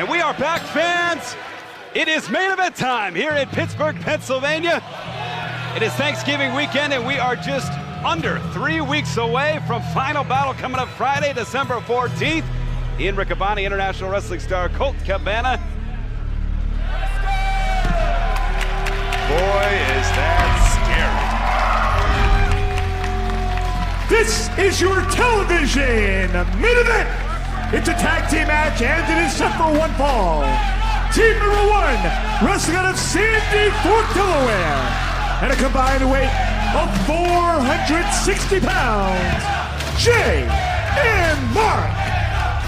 And we are back, fans. It is main event time here in Pittsburgh, Pennsylvania. It is Thanksgiving weekend, and we are just under 3 weeks away from Final Battle coming up Friday, December 14th. Ian Riccaboni, international wrestling star, Colt Cabana. Boy, is that scary. This is your television main event. It's a tag team match, and it is set for one fall. Team number one, wrestling out of Sandy Fork, Delaware, and a combined weight of 460 pounds, Jay and Mark,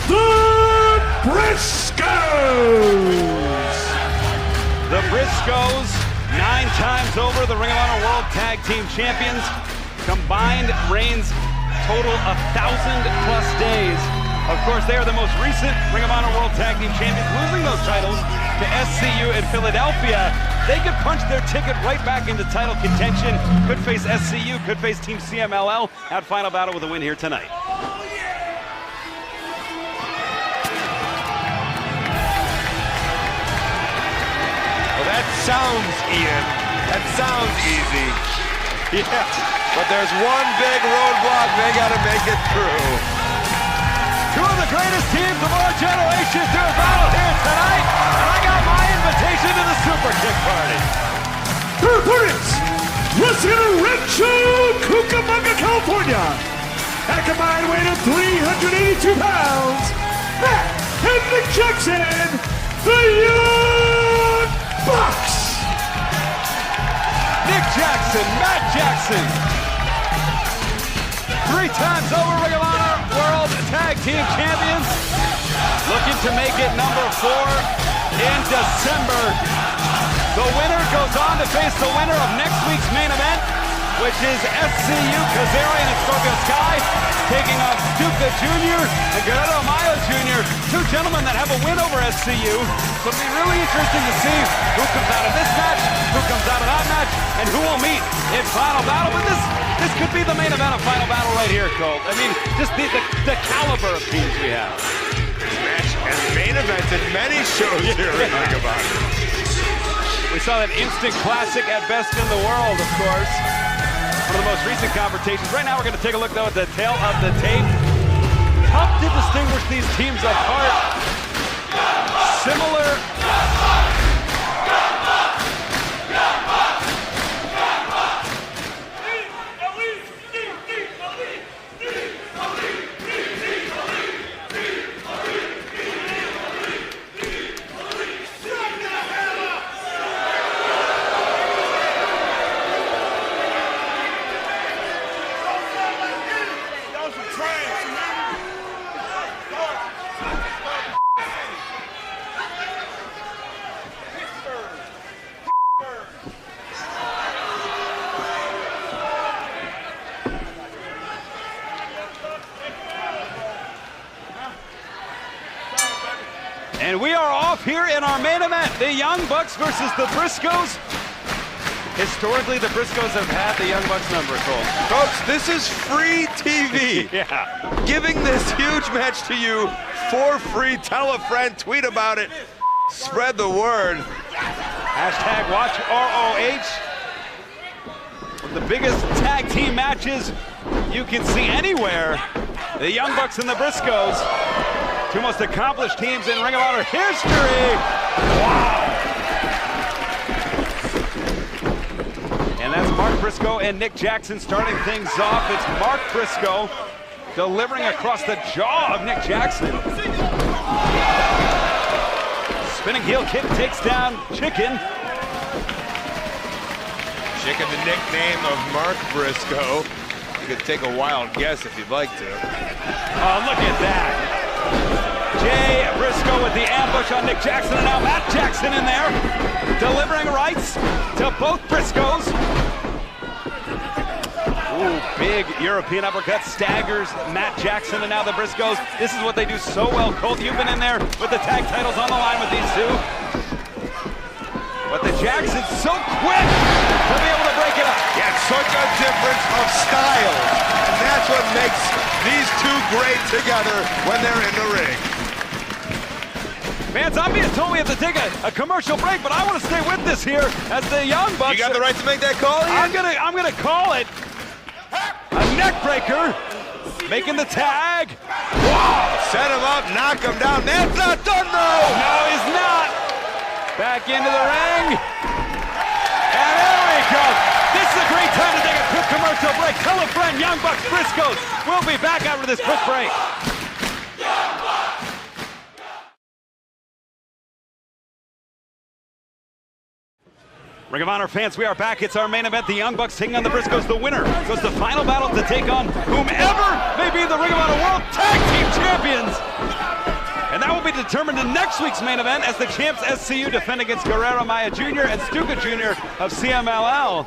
the Briscoes. The Briscoes, 9 times over the Ring of Honor World Tag Team Champions. Combined reigns total 1,000+ days. Of course, they are the most recent Ring of Honor World Tag Team Champions, losing those titles to SCU in Philadelphia. They could punch their ticket right back into title contention. Could face SCU, could face Team CMLL at Final Battle with a win here tonight. Well, that sounds, Ian, that sounds easy. Yeah. But there's one big roadblock they gotta make it through. Two of the greatest teams of our generation do a battle here tonight, and I got my invitation to the Super Kick Party. Her opponents, wrestling out of Rancho Cucamonga, California, at a combined weight of 382 pounds, Matt and Nick Jackson, the Young Bucks. Nick Jackson, Matt Jackson. 3 times over Ring of Honor World Tag Team Champions. Looking to make it number 4 in December. The winner goes on to face the winner of next week's main event, which is SCU Kazarian and Scorpio Sky, taking on Stuka Jr. and Guerrero Mayo Jr., 2 gentlemen that have a win over SCU. So it'll be really interesting to see who comes out of this match, who comes out of that match, and who will meet in Final Battle. But this could be the main event of Final Battle right here, Colt. I mean, just the caliber of teams we have. This match has main events in many shows here in Ring of Honor. We saw that instant classic at Best in the World, of course. One of the most recent confrontations. Right now we're going to take a look, though, at the tail of the tape. Tough to distinguish these teams apart. Similar. And we are off here in our main event. The Young Bucks versus the Briscoes. Historically, the Briscoes have had the Young Bucks number, Cole. Folks, this is free TV. Yeah. Giving this huge match to you for free. Tell a friend, tweet about it, spread the word. Hashtag watch ROH. One of the biggest tag team matches you can see anywhere. The Young Bucks and the Briscoes. 2 most accomplished teams in Ring of Honor history. Wow. And that's Mark Briscoe and Nick Jackson starting things off. It's Mark Briscoe delivering across the jaw of Nick Jackson. Spinning heel kick takes down Chicken. Chicken, the nickname of Mark Briscoe. You could take a wild guess if you'd like to. Oh, look at that. Jay Briscoe with the ambush on Nick Jackson, and now Matt Jackson in there, delivering rights to both Briscoes. Ooh, big European uppercut staggers Matt Jackson, and now the Briscoes. This is what they do so well, Colt. You've been in there with the tag titles on the line with these two. But the Jackson's so quick to be able to break it up. Yeah, such a difference of style. And that's what makes these two great together when they're in the ring. Fans, I'm being told we have to take a commercial break, but I want to stay with this here as the Young Bucks. You got the right to make that call, Ian? I'm gonna call it a neck breaker. Making the tag. Wow! Set him up, knock him down. That's not done though! No, he's not. Back into the ring. And there we go. This is a great time to take a quick commercial break. Tell a friend, Young Bucks, Briscoes. We'll be back after this quick break. Ring of Honor fans, we are back. It's our main event. The Young Bucks taking on the Briscoes. The winner goes to the final battle to take on whomever may be the Ring of Honor World Tag Team Champions. And that will be determined in next week's main event as the champs SCU defend against Guerrero Maya Jr. and Stuka Jr. of CMLL.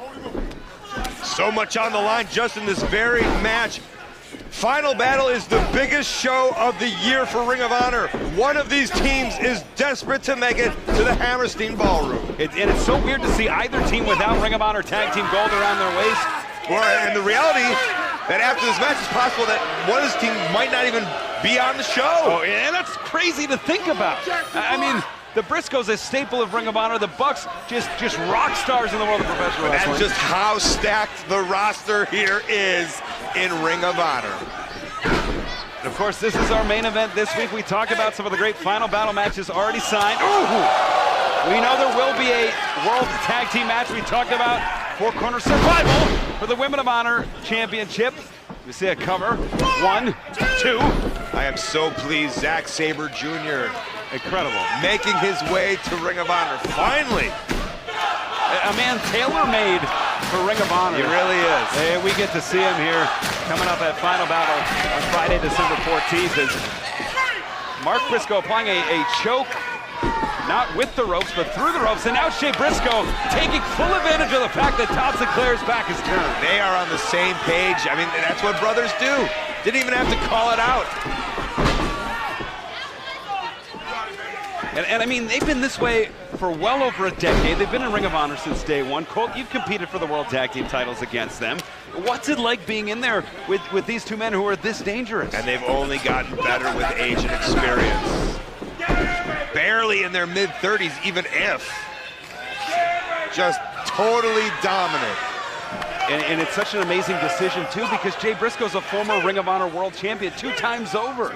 So much on the line just in this very match. Final battle is the biggest show of the year for Ring of Honor. One of these teams is desperate to make it to the Hammerstein Ballroom. And it's so weird to see either team without Ring of Honor Tag Team gold around their waist. Well, and the reality that after this match, it's possible that one of this team might not even be on the show. Oh, and that's crazy to think about. I mean, the Briscoes, a staple of Ring of Honor. The Bucks, just rock stars in the world of professional wrestling. That's just how stacked the roster here is in Ring of Honor. And of course, this is our main event this week. We talked about some of the great final battle matches already signed. Ooh! We know there will be a World Tag Team match. We talked about four-corner survival for the Women of Honor Championship. We see a cover. 1, 2. I am so pleased, Zack Sabre Jr. Incredible. Making his way to Ring of Honor, finally. A man tailor-made for Ring of Honor. He really is. And we get to see him here coming up at Final Battle on Friday, December 14th. As Mark Briscoe applying a choke, not with the ropes, but through the ropes. And now Jay Briscoe taking full advantage of the fact that Todd Sinclair's back is turned. They are on the same page. I mean, that's what brothers do. Didn't even have to call it out. And I mean, they've been this way for well over a decade. They've been in Ring of Honor since day one. Colt, you've competed for the World Tag Team titles against them. What's it like being in there with these two men who are this dangerous? And they've only gotten better with age and experience. Barely in their mid-30s, even if. Just totally dominant. And it's such an amazing decision, too, because Jay Briscoe's a former Ring of Honor World Champion 2 times over.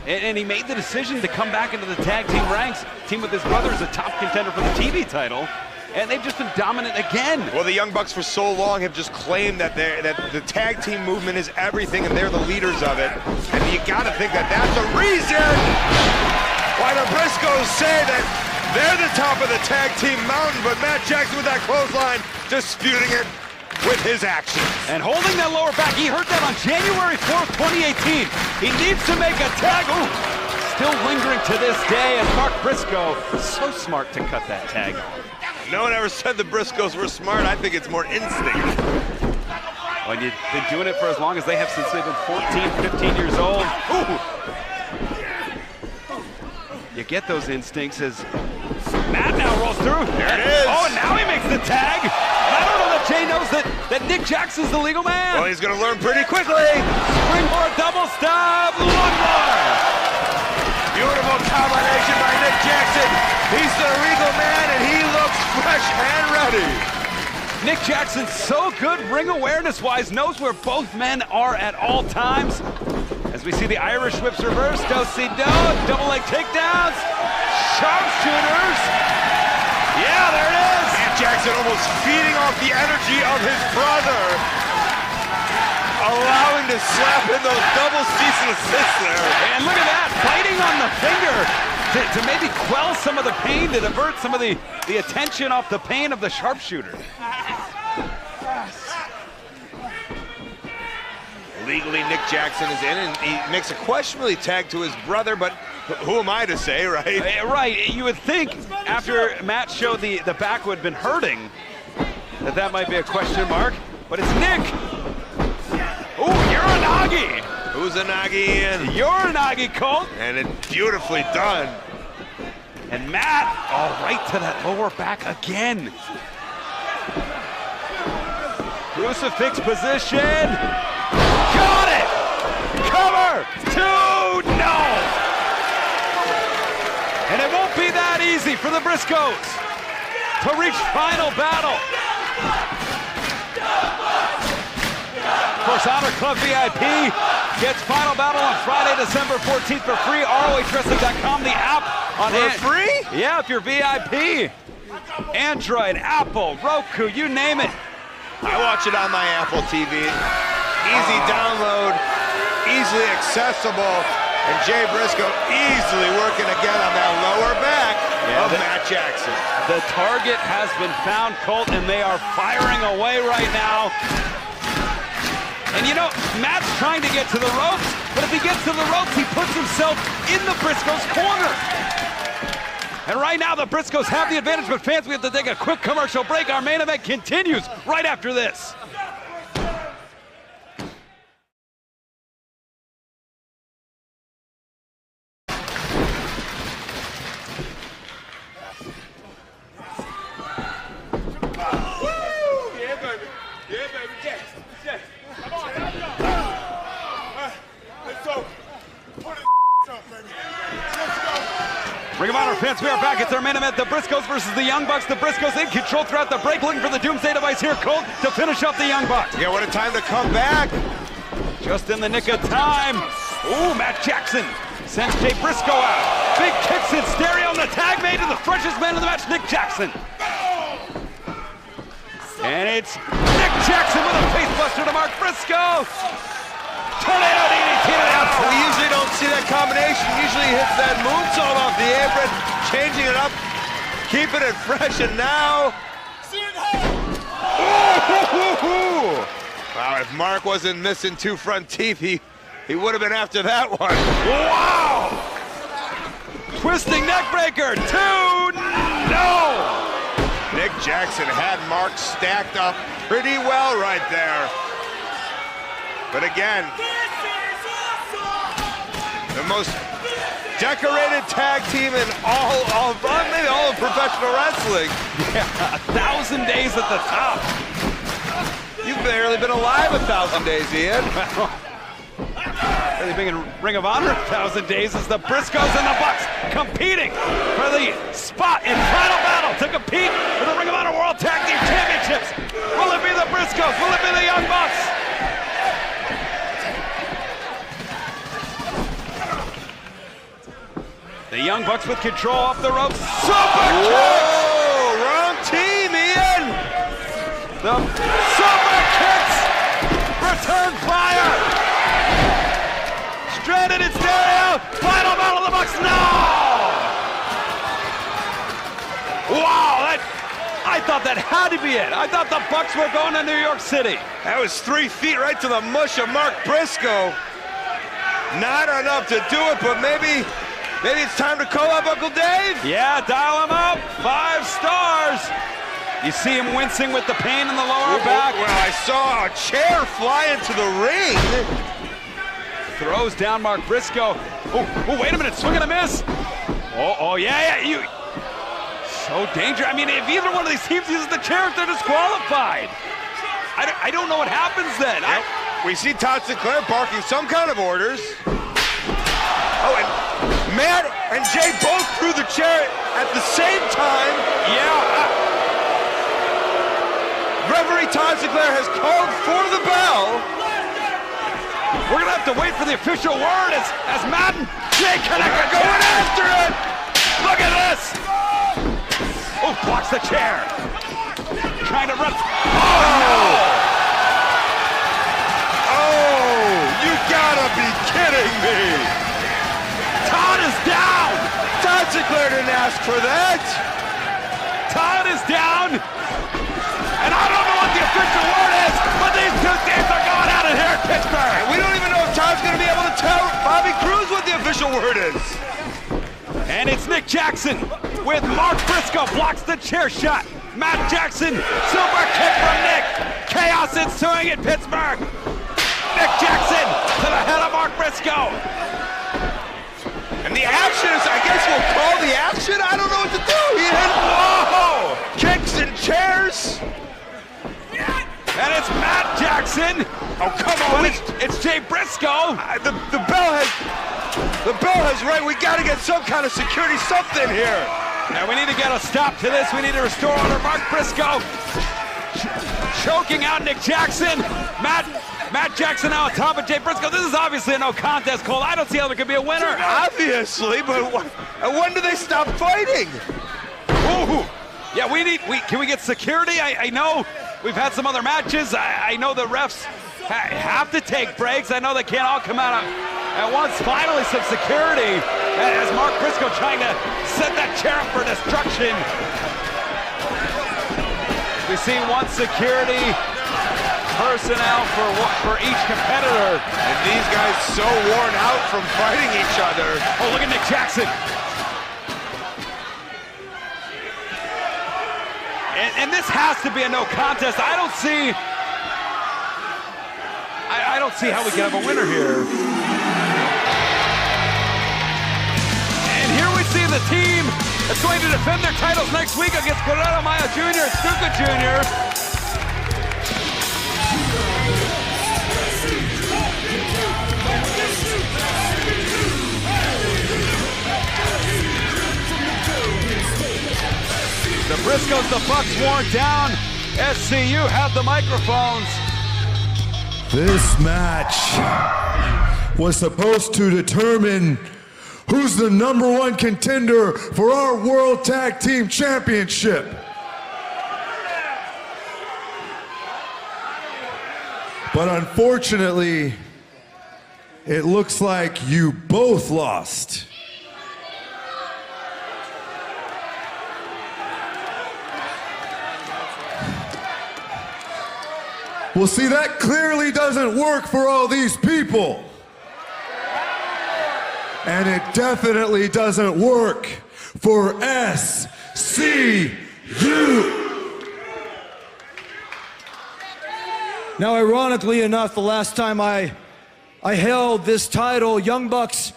And he made the decision to come back into the tag team ranks. Team with his brother is a top contender for the TV title. And they've just been dominant again. Well, the Young Bucks for so long have just claimed that the tag team movement is everything and they're the leaders of it. And you gotta think that that's a reason why the Briscoes say that they're the top of the tag team mountain, but Matt Jackson with that clothesline disputing it with his actions. And holding that lower back, he heard that on January 4th, 2018. He needs to make a tag. Ooh, still lingering to this day, and Mark Briscoe, so smart to cut that tag. No one ever said the Briscoes were smart. I think it's more instinct. Well, you've been doing it for as long as they have, since they've been 14, 15 years old. Ooh. You get those instincts as Matt now rolls through. There it is. Oh, and now he makes the tag. And I don't know that Jay knows that Nick Jackson's the legal man. Well, he's going to learn pretty quickly. Springboard double stop. One more. Beautiful combination by Nick Jackson. He's the legal man, and he looks fresh and ready. Nick Jackson, so good ring awareness-wise, knows where both men are at all times. As we see the Irish whips reversed, do-si-do, double leg takedowns, sharpshooters. Yeah, there it is. Nick Jackson almost feeding off the energy of his brother, allowing to slap in those double cease and assists there. And look at that, biting on the finger to maybe quell some of the pain, to divert some of the attention off the pain of the sharpshooter. Legally, Nick Jackson is in, and he makes a questionably tag to his brother, but who am I to say, right? Right, you would think after Matt showed the back would have been hurting, that might be a question mark, but it's Nick. Ooh, Uranagi. Who's a Nagi in? Uranagi, Colt. And it's beautifully done. And Matt, right to that lower back again. Crucifix position. Got it! Cover! 2, no! the Briscoes to reach final battle. Of course, Honor Club VIP gets final battle on Friday, December 14th for free. ROHWrestling.com, the app on free? Yeah, if you're VIP. Android, Apple, Roku, you name it. I watch it on my Apple TV. Easy download, easily accessible, and Jay Briscoe easily working again on that lower back of Matt Jackson. The target has been found, Colt, and they are firing away right now. And you know, Matt's trying to get to the ropes, but if he gets to the ropes, he puts himself in the Briscoes' corner. And right now, the Briscoes have the advantage, but fans, we have to take a quick commercial break. Our main event continues right after this. Ring of Honor fans, we are back. It's our main event, the Briscoes versus the Young Bucks. The Briscoes in control throughout the break, looking for the Doomsday device here, Colt, to finish up the Young Bucks. Yeah, what a time to come back. Just in the nick of time. Ooh, Matt Jackson sends Jay Briscoe out. Big kicks in stereo, and the tag made to the freshest man in the match, Nick Jackson. And it's Nick Jackson with a face buster to Mark Briscoe. Tornado DDT to the outside. We usually don't see that combination. Usually he hits that moonsault off the apron, changing it up, keeping it fresh, and now... Wow, if Mark wasn't missing two front teeth, he would have been after that one. Wow! Twisting neckbreaker, 2, no! Nick Jackson had Mark stacked up pretty well right there. But again, the most decorated tag team in maybe all of professional wrestling. Yeah, 1,000 days at the top. You've barely been alive 1,000 days, Ian. Really big in Ring of Honor 1,000 days is the Briscoes and the Bucks competing for the spot in final battle to compete for the Ring of Honor World Tag Team Championships. Will it be the Briscoes? Will it be the Young Bucks? The Young Bucks with control off the ropes. Super Whoa, wrong team, Ian. The super kicks return fire. Stranded in stereo. Final battle of the Bucks. No! Wow, I thought that had to be it. I thought the Bucks were going to New York City. That was 3 feet right to the mush of Mark Briscoe. Not enough to do it, but maybe it's time to call up Uncle Dave? Yeah, dial him up. 5 stars. You see him wincing with the pain in the lower back. Well, I saw a chair fly into the ring. Throws down Mark Briscoe. Oh, wait a minute, swing and a miss. Oh, yeah, you. So dangerous. I mean, if either one of these teams uses the chair, they're disqualified. I don't know what happens then. Yep. We see Todd Sinclair barking some kind of orders. Oh, and Matt and Jay both threw the chair at the same time. Yeah. Referee Todd Sinclair has called for the bell. We're gonna have to wait for the official word as Matt and Jay connect. Going after it. Look at this. Oh, blocks the chair. Trying to run. Oh, no. Oh, you gotta be kidding me. Todd is down. Todd Sinclair didn't ask for that. Todd is down. And I don't know what the official word is, but these two teams are going at it here in Pittsburgh. And we don't even know if Todd's going to be able to tell Bobby Cruz what the official word is. And it's Nick Jackson with Mark Briscoe blocks the chair shot. Matt Jackson, super kick from Nick. Chaos ensuing in Pittsburgh. Nick Jackson to the head of Mark Briscoe. And the action is, I guess we'll call the action? I don't know what to do, Ian. Whoa! Kicks and chairs. And it's Matt Jackson. Oh, come on. It's Jay Briscoe. The bell has right. We got to get some kind of security, something here. And we need to get a stop to this. We need to restore order. Mark Briscoe choking out Nick Jackson. Matt Jackson now on top of Jay Briscoe. This is obviously a no contest, Cole. I don't see how there could be a winner. Obviously, but when do they stop fighting? Ooh. Yeah, can we get security? I know we've had some other matches. I know the refs have to take breaks. I know they can't all come out at once. Finally, some security as Mark Briscoe trying to set that chair up for destruction. We see one security personnel for each competitor. And these guys so worn out from fighting each other. Oh, look at Nick Jackson. And this has to be a no contest. I don't see how we can have a winner here. And here we see the team that's going to defend their titles next week against Guerrero Maya Jr. and Stuka Jr. The Briscoes, the Bucks worn down. SCU have the microphones. This match was supposed to determine who's the #1 contender for our World Tag Team Championship. But unfortunately, it looks like you both lost. Well, see, that clearly doesn't work for all these people. And it definitely doesn't work for SCU. Now, ironically enough, the last time I held this title, Young Bucks,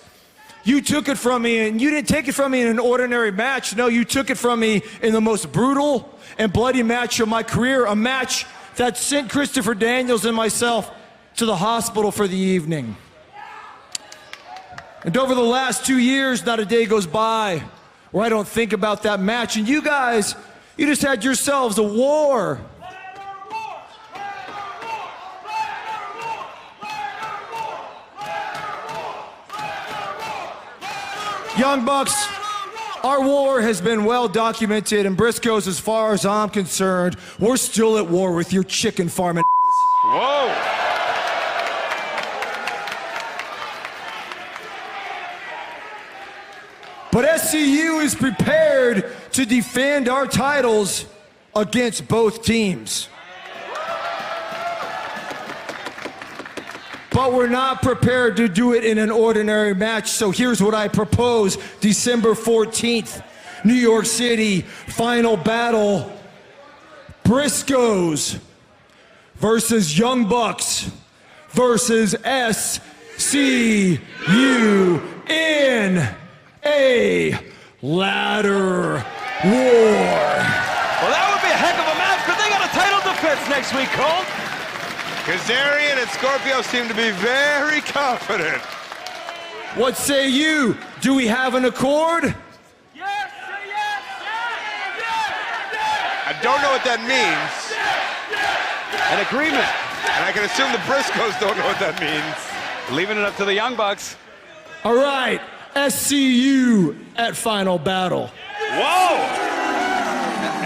you took it from me, and you didn't take it from me in an ordinary match. No, you took it from me in the most brutal and bloody match of my career, a match that sent Christopher Daniels and myself to the hospital for the evening. And over the last 2 years, not a day goes by where I don't think about that match. And you guys, you just had yourselves a war. Young Bucks, our war has been well documented, and Briscoes, as far as I'm concerned, we're still at war with your chicken farming. Whoa. But SCU is prepared to defend our titles against both teams. But we're not prepared to do it in an ordinary match, so here's what I propose. December 14th, New York City, final battle. Briscoes versus Young Bucks versus SCU in a ladder war. Well, that would be a heck of a match, but they got a title defense next week, Cole. Kazarian and Scorpio seem to be very confident. What say you? Do we have an accord? Yes, yes, I don't know what that means. An agreement. And I can assume the Briscoes don't know what that means. Leaving it up to the Young Bucks. All right, SCU at final battle. Whoa!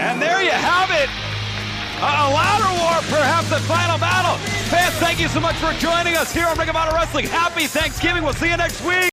And there you have it. A ladder war, perhaps the final battle. Fans, thank you so much for joining us here on Ring of Honor Wrestling. Happy Thanksgiving. We'll see you next week.